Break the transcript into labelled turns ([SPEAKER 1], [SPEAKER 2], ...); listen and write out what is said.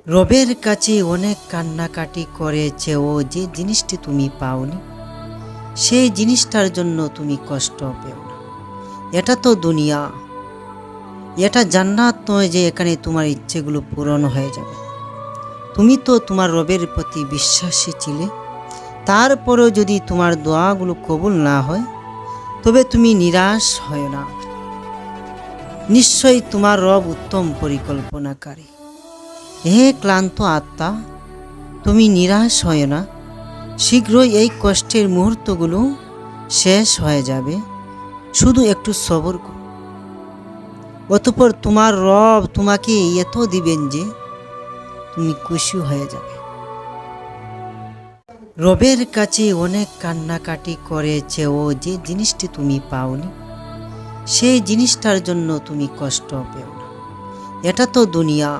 [SPEAKER 1] রবের কাছে অনেক কান্নাকাটি করেছেও যে জিনিসটি তুমি পাওনি, সেই জিনিসটার জন্য তুমি কষ্ট পেও না। এটা তো দুনিয়া, এটা জান্নাত নয় যে এখানে তোমার ইচ্ছেগুলো পূরণ হয়ে যাবে। তুমি তো তোমার রবের প্রতি বিশ্বাসী ছিলে, তারপরেও যদি তোমার দোয়াগুলো কবুল না হয় তবে তুমি নিরাশ হয় না। নিশ্চয়ই তোমার রব উত্তম পরিকল্পনাকারী। হে ক্লান্ত আত্মা, তুমি নিরাশ হয় না। শীঘ্রই এই কষ্টের মুহূর্তগুলো শেষ হয়ে যাবে। শুধু একটু সবর করো, অতঃপর তোমার রব তোমাকে এত দিবেন যে তুমি খুশি হয়ে যাবে। রবের কাছে অনেক কান্নাকাটি করেছেও যে জিনিসটি তুমি পাওনি, সেই জিনিসটার জন্য তুমি কষ্ট পেও না। এটা তো দুনিয়া,